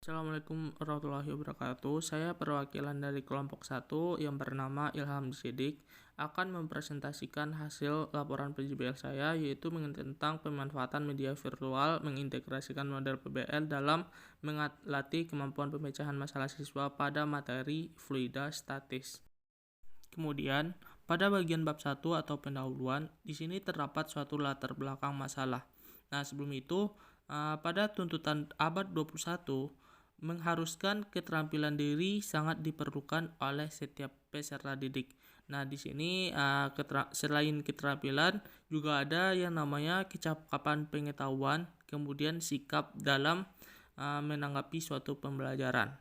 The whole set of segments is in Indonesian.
Assalamualaikum warahmatullahi wabarakatuh. Saya perwakilan dari kelompok 1 yang bernama Ilham Sidik akan mempresentasikan hasil laporan PJBL saya, yaitu mengenai tentang pemanfaatan media virtual mengintegrasikan model PBL dalam melatih kemampuan pemecahan masalah siswa pada materi fluida statis. Kemudian, pada bagian bab 1 atau pendahuluan, di sini terdapat suatu latar belakang masalah. Nah, sebelum itu, pada tuntutan abad 21, mengharuskan keterampilan diri sangat diperlukan oleh setiap peserta didik. Nah, di sini selain keterampilan juga ada yang namanya kecakapan pengetahuan, kemudian sikap dalam menanggapi suatu pembelajaran.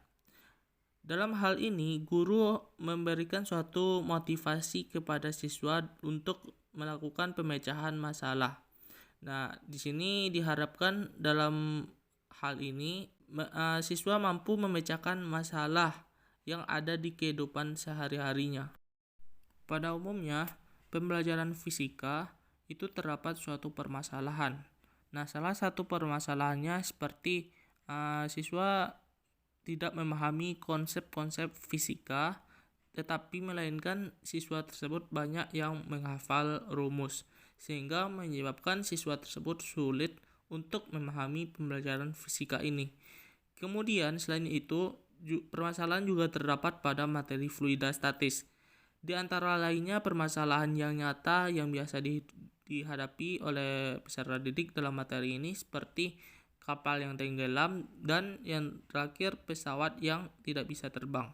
Dalam hal ini, guru memberikan suatu motivasi kepada siswa untuk melakukan pemecahan masalah. Nah, di sini diharapkan dalam hal ini siswa mampu memecahkan masalah yang ada di kehidupan sehari-harinya. Pada umumnya, pembelajaran fisika itu terdapat suatu permasalahan. Nah, salah satu permasalahannya seperti siswa tidak memahami konsep-konsep fisika, tetapi melainkan siswa tersebut banyak yang menghafal rumus, sehingga menyebabkan siswa tersebut sulit untuk memahami pembelajaran fisika ini. Kemudian selain itu, permasalahan juga terdapat pada materi fluida statis. Di antara lainnya permasalahan yang nyata yang biasa dihadapi oleh peserta didik dalam materi ini seperti kapal yang tenggelam dan yang terakhir pesawat yang tidak bisa terbang.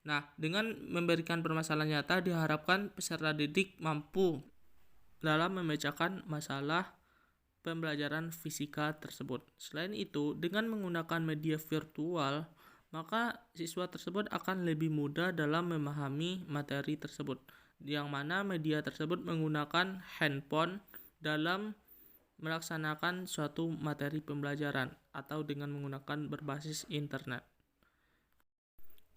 Nah, dengan memberikan permasalahan nyata diharapkan peserta didik mampu dalam memecahkan masalah pembelajaran fisika tersebut. Selain itu, dengan menggunakan media virtual, maka siswa tersebut akan lebih mudah dalam memahami materi tersebut, yang mana media tersebut menggunakan handphone dalam melaksanakan suatu materi pembelajaran atau dengan menggunakan berbasis internet.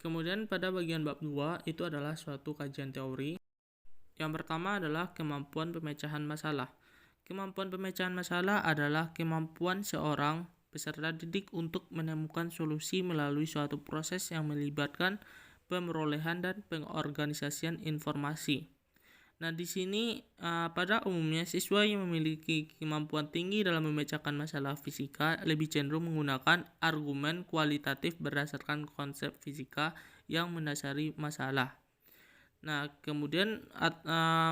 Kemudian pada bagian bab 2 itu adalah suatu kajian teori. Yang pertama adalah kemampuan pemecahan masalah. Kemampuan pemecahan masalah adalah kemampuan seorang peserta didik untuk menemukan solusi melalui suatu proses yang melibatkan pemerolehan dan pengorganisasian informasi. Nah, di sini pada umumnya siswa yang memiliki kemampuan tinggi dalam memecahkan masalah fisika lebih cenderung menggunakan argumen kualitatif berdasarkan konsep fisika yang mendasari masalah. Nah, kemudian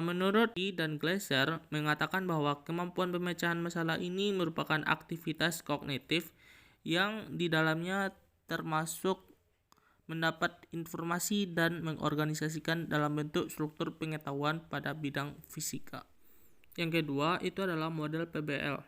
menurut I dan Glaser mengatakan bahwa kemampuan pemecahan masalah ini merupakan aktivitas kognitif yang di dalamnya termasuk mendapat informasi dan mengorganisasikan dalam bentuk struktur pengetahuan pada bidang fisika. Yang kedua itu adalah model PBL.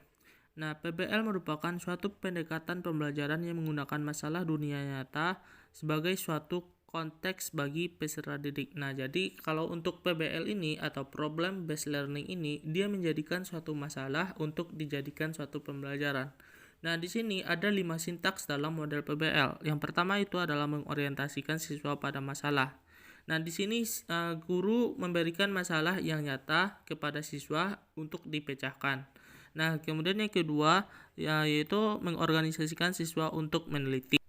Nah, PBL merupakan suatu pendekatan pembelajaran yang menggunakan masalah dunia nyata sebagai suatu konteks bagi peserta didik. Nah, jadi kalau untuk PBL ini atau problem based learning ini, dia menjadikan suatu masalah untuk dijadikan suatu pembelajaran. Nah, di sini ada 5 sintaks dalam model PBL. Yang pertama itu adalah mengorientasikan siswa pada masalah. Nah, di sini guru memberikan masalah yang nyata kepada siswa untuk dipecahkan. Nah, kemudian yang kedua yaitu mengorganisasikan siswa untuk meneliti.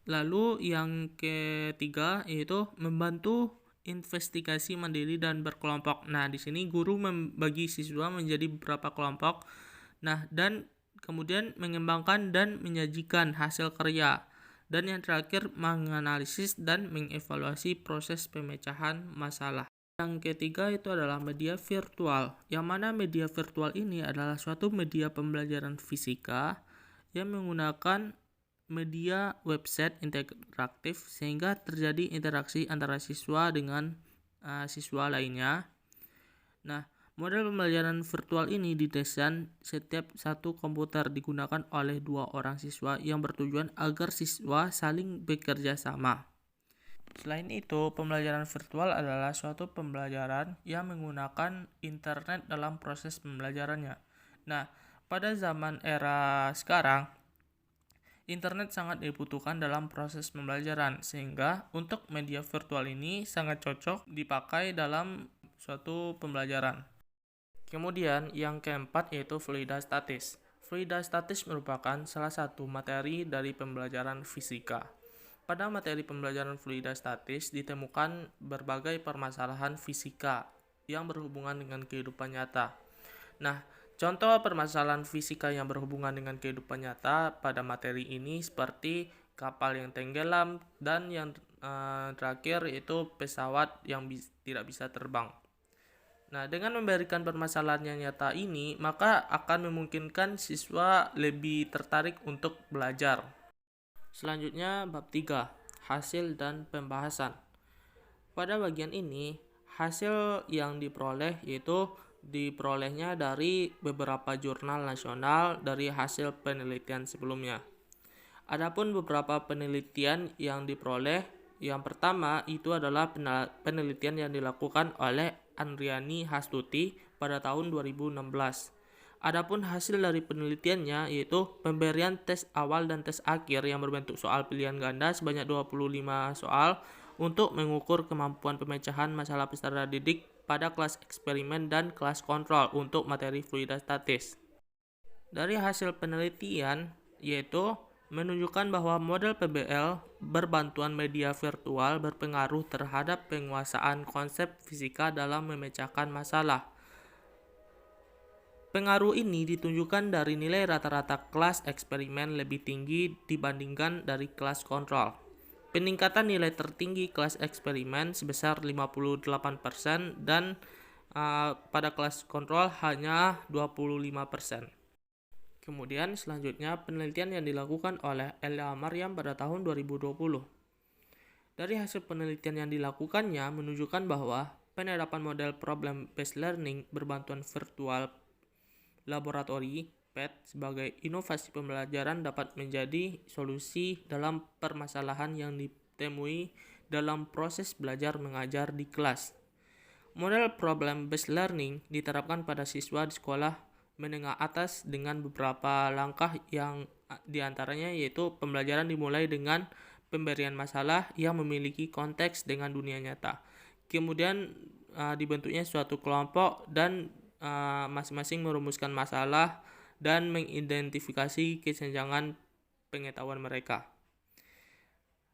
Lalu yang ketiga yaitu membantu investigasi mandiri dan berkelompok. Nah, di sini guru membagi siswa menjadi beberapa kelompok. Nah, dan kemudian mengembangkan dan menyajikan hasil karya. Dan yang terakhir menganalisis dan mengevaluasi proses pemecahan masalah. Yang ketiga itu adalah media virtual, yang mana media virtual ini adalah suatu media pembelajaran fisika yang menggunakan media website interaktif sehingga terjadi interaksi antara siswa dengan siswa lainnya. Nah, model pembelajaran virtual ini didesain setiap satu komputer digunakan oleh 2 orang siswa yang bertujuan agar siswa saling bekerja sama. Selain itu, pembelajaran virtual adalah suatu pembelajaran yang menggunakan internet dalam proses pembelajarannya. Nah, pada zaman era sekarang, internet sangat dibutuhkan dalam proses pembelajaran, sehingga untuk media virtual ini sangat cocok dipakai dalam suatu pembelajaran. Kemudian yang keempat yaitu fluida statis. Fluidostatis merupakan salah satu materi dari pembelajaran fisika. Pada materi pembelajaran fluidostatis ditemukan berbagai permasalahan fisika yang berhubungan dengan kehidupan nyata. Nah, contoh permasalahan fisika yang berhubungan dengan kehidupan nyata pada materi ini seperti kapal yang tenggelam dan yang terakhir yaitu pesawat yang tidak bisa terbang. Nah, dengan memberikan permasalahan yang nyata ini, maka akan memungkinkan siswa lebih tertarik untuk belajar. Selanjutnya, bab 3, hasil dan pembahasan. Pada bagian ini, hasil yang diperoleh yaitu diperolehnya dari beberapa jurnal nasional dari hasil penelitian sebelumnya. Adapun beberapa penelitian yang diperoleh, yang pertama itu adalah penelitian yang dilakukan oleh Andriani Hastuti pada tahun 2016. Adapun hasil dari penelitiannya yaitu pemberian tes awal dan tes akhir yang berbentuk soal pilihan ganda sebanyak 25 soal untuk mengukur kemampuan pemecahan masalah peserta didik pada kelas eksperimen dan kelas kontrol untuk materi fluidostatis. Dari hasil penelitian yaitu menunjukkan bahwa model PBL berbantuan media virtual berpengaruh terhadap penguasaan konsep fisika dalam memecahkan masalah. Pengaruh ini ditunjukkan dari nilai rata-rata kelas eksperimen lebih tinggi dibandingkan dari kelas kontrol. Peningkatan nilai tertinggi kelas eksperimen sebesar 58% dan pada kelas kontrol hanya 25%. Kemudian selanjutnya penelitian yang dilakukan oleh Ella Maryam pada tahun 2020. Dari hasil penelitian yang dilakukannya menunjukkan bahwa penerapan model problem based learning berbantuan virtual laboratory PET sebagai inovasi pembelajaran dapat menjadi solusi dalam permasalahan yang ditemui dalam proses belajar mengajar di kelas. Model problem based learning diterapkan pada siswa di sekolah menengah atas dengan beberapa langkah yang diantaranya yaitu pembelajaran dimulai dengan pemberian masalah yang memiliki konteks dengan dunia nyata. Kemudian dibentuknya suatu kelompok dan masing-masing merumuskan masalah dan mengidentifikasi kesenjangan pengetahuan mereka.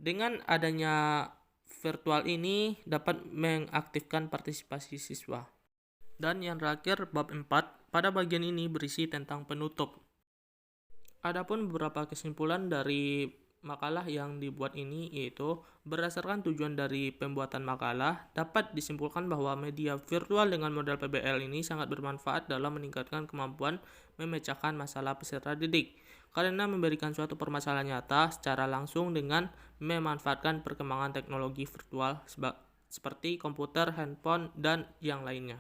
Dengan adanya virtual ini dapat mengaktifkan partisipasi siswa. Dan yang terakhir, bab 4, pada bagian ini berisi tentang penutup. Adapun beberapa kesimpulan dari makalah yang dibuat ini yaitu berdasarkan tujuan dari pembuatan makalah dapat disimpulkan bahwa media virtual dengan model PBL ini sangat bermanfaat dalam meningkatkan kemampuan memecahkan masalah peserta didik karena memberikan suatu permasalahan nyata secara langsung dengan memanfaatkan perkembangan teknologi virtual seperti komputer, handphone, dan yang lainnya.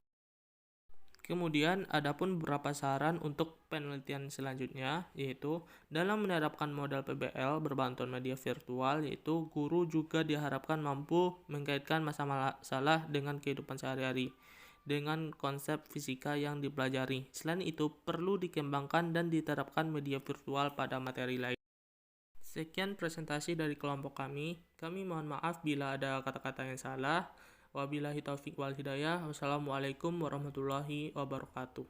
Kemudian, adapun beberapa saran untuk penelitian selanjutnya, yaitu dalam menerapkan model PBL berbantuan media virtual, yaitu guru juga diharapkan mampu mengkaitkan masalah dengan kehidupan sehari-hari dengan konsep fisika yang dipelajari. Selain itu, perlu dikembangkan dan diterapkan media virtual pada materi lain. Sekian presentasi dari kelompok kami. Kami mohon maaf bila ada kata-kata yang salah. Wabillahi taufiq wal hidayah. Wassalamualaikum warahmatullahi wabarakatuh.